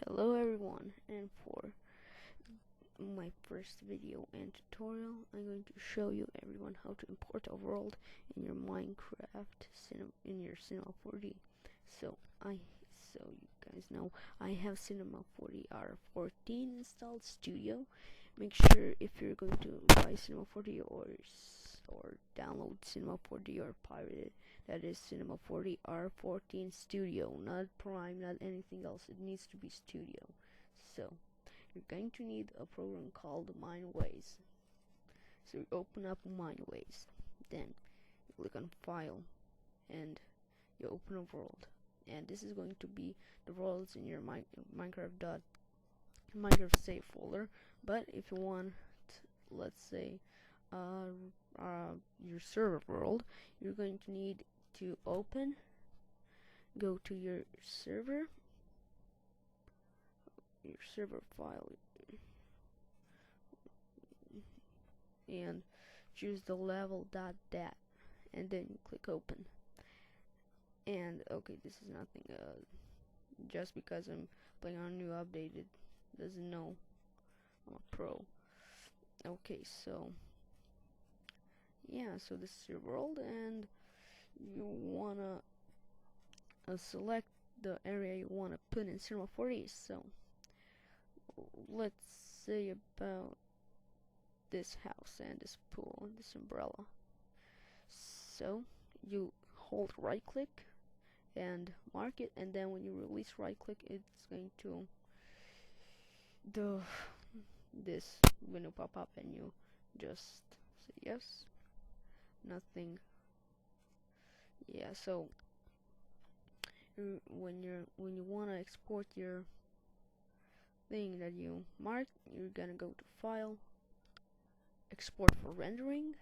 Hello everyone, and for my first video and tutorial I'm going to show you everyone how to import a world in your Minecraft in your Cinema 4D. So you guys know I have Cinema 4D R14 installed Studio. Make sure if you're going to buy Cinema 4D or download Cinema 4D or pirate it, that is Cinema 4D R14 Studio, not Prime, not anything else. It needs to be Studio. So you're going to need a program called Mineways. So you open up Mineways, then you click on File, and you open a world. And this is going to be the worlds in your Minecraft save folder. But if you want, let's say, your server world, you're going to need to go to your server file, and choose the level.dat, and then you click open. And okay, this is nothing, just because I'm playing on a new update, it doesn't know I'm a pro. Okay, so yeah, so this is your world, and you wanna select the area you wanna put in Cinema 4D. So let's say about this house and this pool and this umbrella. So you hold right click and mark it, and then when you release right click, it's going to this window pop up, and you just say yes, nothing. Yeah, so when you want to export your thing that you marked, you're gonna go to File, Export for Rendering,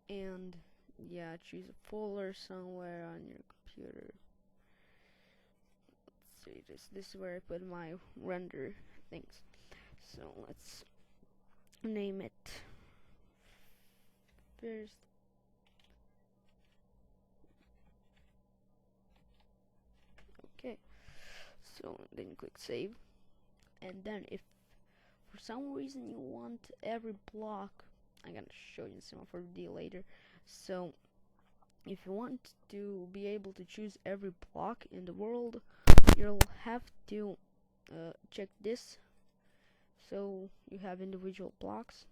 and yeah, choose a folder somewhere on your computer. Let's see, this is where I put my render things. So let's name it first. Okay, so then you click save, and then if for some reason you want every block, I'm gonna show you some for D later. So if you want to be able to choose every block in the world, you'll have to check this, so you have individual blocks.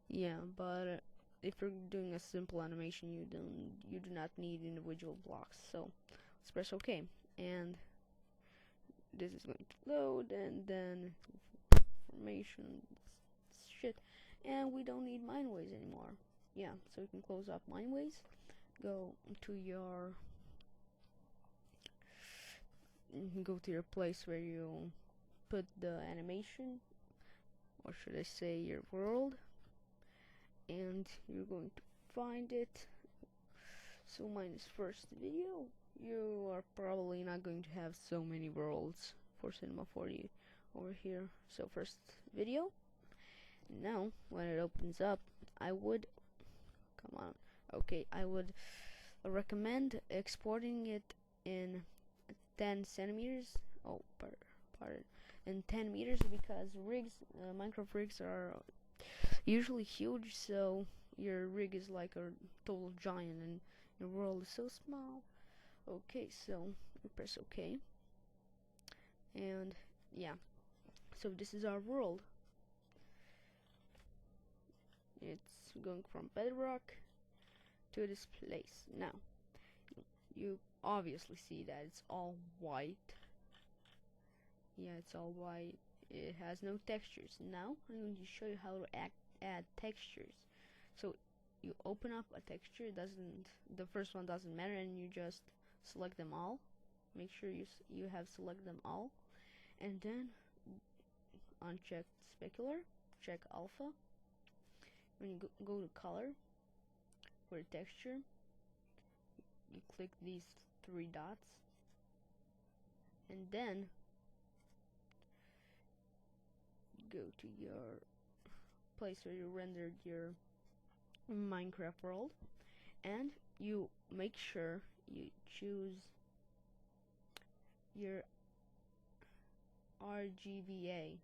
Yeah, but if you're doing a simple animation, you do not need individual blocks. So let's press OK, and this is going to load, and then information shit, and we don't need Mineways anymore. Yeah, so you can close up Mineways, go to your place where you put the animation, or should I say your world, and you're going to find it. So mine is first video. You are probably not going to have so many worlds for Cinema 4D over here. So first video. Now when it opens up, I would recommend exporting it in 10 centimeters. Oh, pardon, in 10 meters, because Minecraft rigs are usually huge, so your rig is like a total giant and your world is so small. Okay, so we press OK, and yeah, so this is our world. It's going from bedrock to this place. Now you obviously see that it's all white. Yeah, it's all white. It has no textures. Now I'm going to show you how to add textures. So you open up a texture. The first one doesn't matter, and you just select them all. Make sure you have select them all, and then uncheck specular, check alpha. When you go to color for texture, you click these 3 dots, and then go to your place where you rendered your Minecraft world, and you make sure you choose your RGBA.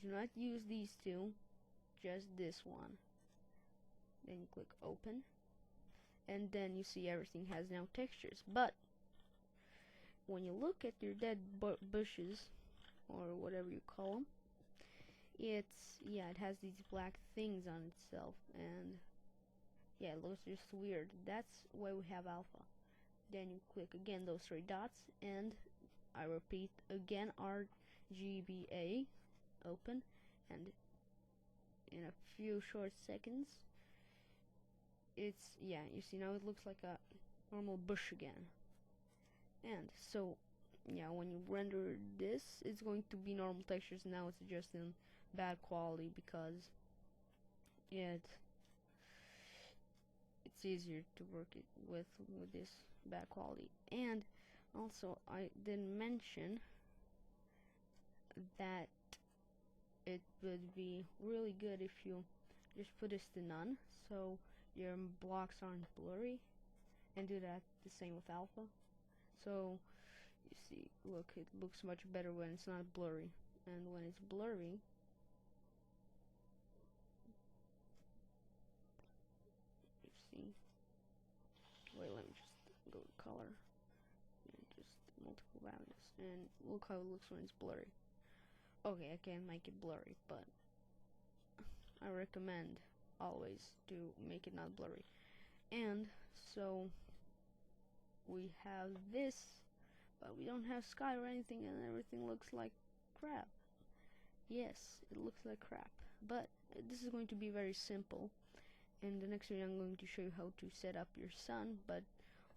Do not use these two, just this one. Then you click open, and then you see everything has now textures. But when you look at your dead bushes, or whatever you call them, it has these black things on itself, and yeah, it looks just weird. That's why we have alpha. Then you click again those three dots, and I repeat again RGBA, open, and in a few short seconds, you see now it looks like a normal bush again. And so yeah, when you render this, it's going to be normal textures. Now it's just in bad quality because it's easier to work it with this bad quality. And also, I didn't mention that it would be really good if you just put this to none, so your blocks aren't blurry, and do that the same with alpha. So you see, look, it looks much better when it's not blurry, and when it's blurry, you see. Wait, let me just go to color and just multiple values, and look how it looks when it's blurry. Okay, I can't make it blurry, but I recommend always to make it not blurry. And so we have this, but we don't have sky or anything, and everything looks like crap. Yes, it looks like crap, but this is going to be very simple. In the next video I'm going to show you how to set up your sun, but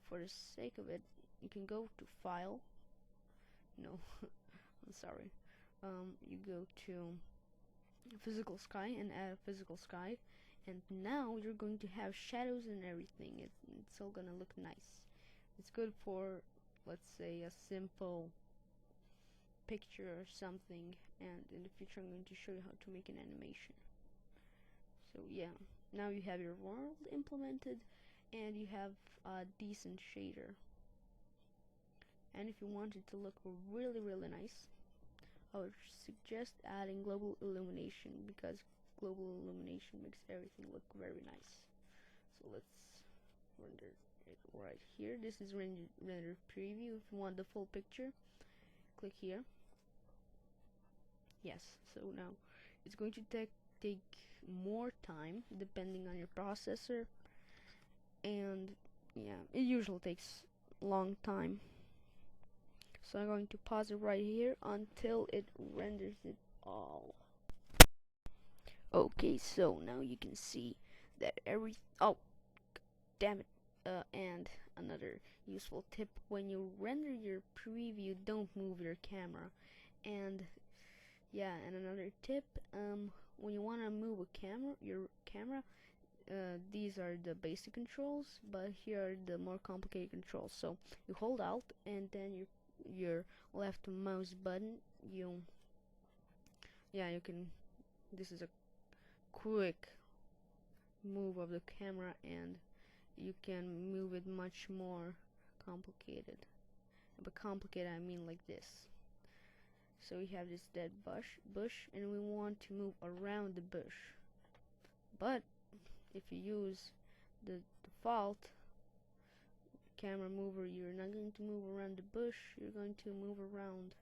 for the sake of it, you can go to file, no, I'm sorry, you go to physical sky and add a physical sky, and now you're going to have shadows and everything. It's all gonna look nice. It's good for, let's say, a simple picture or something, and in the future I'm going to show you how to make an animation. So yeah, now you have your world implemented, and you have a decent shader. And if you want it to look really nice, I would suggest adding global illumination, because global illumination makes everything look very nice. So let's render it right here. This is render preview. If you want the full picture, click here. Yes, so now it's going to take more time depending on your processor, and yeah, it usually takes a long time. So I'm going to pause it right here until it renders it all. Okay, so now you can see that oh, damn it. And another useful tip: when you render your preview, don't move your camera. And yeah, and another tip, when you want to move your camera, these are the basic controls, but here are the more complicated controls. So you hold Alt, and then your left mouse button, you can, this is a quick move of the camera, and you can move it much more complicated. By complicated, I mean like this. So we have this dead bush, and we want to move around the bush. But if you use the default camera mover, you're not going to move around the bush, you're going to move around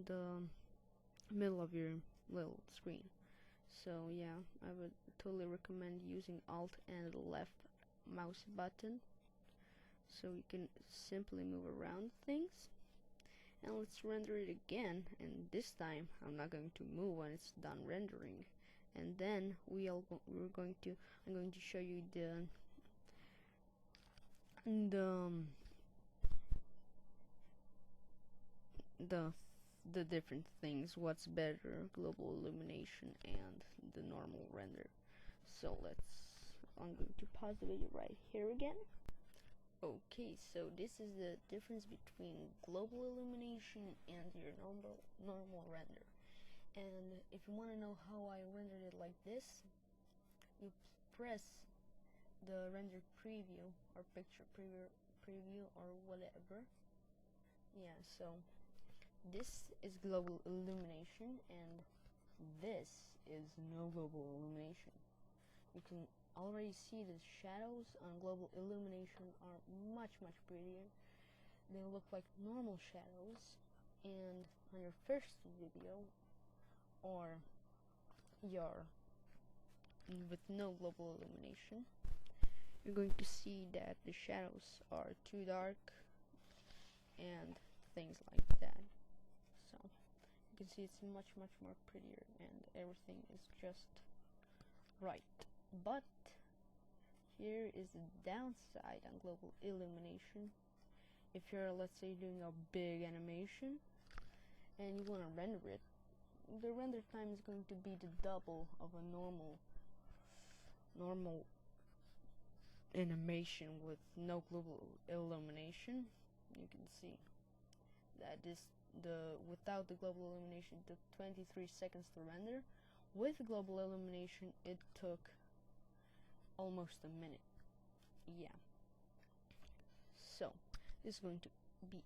the middle of your little screen. So yeah, I would totally recommend using Alt and the left mouse button, so you can simply move around things. And let's render it again, and this time I'm not going to move when it's done rendering. And then I'm going to show you the different things, what's better, global illumination and the normal render. So I'm going to pause the video right here again. Okay, so this is the difference between global illumination and your normal render. And if you want to know how I rendered it like this, you press the render preview or picture preview or whatever. Yeah, so This is global illumination, and this is no global illumination. You can already see the shadows on global illumination are much prettier. They look like normal shadows, and on your first video, or your with no global illumination, you're going to see that the shadows are too dark and things like that. So you can see it's much more prettier, and everything is just right. But here is the downside on global illumination. If you're, let's say, doing a big animation and you want to render it, the render time is going to be the double of a normal animation with no global illumination. You can see that without the global illumination it took 23 seconds to render. With global illumination it took almost a minute. Yeah. So this is going to be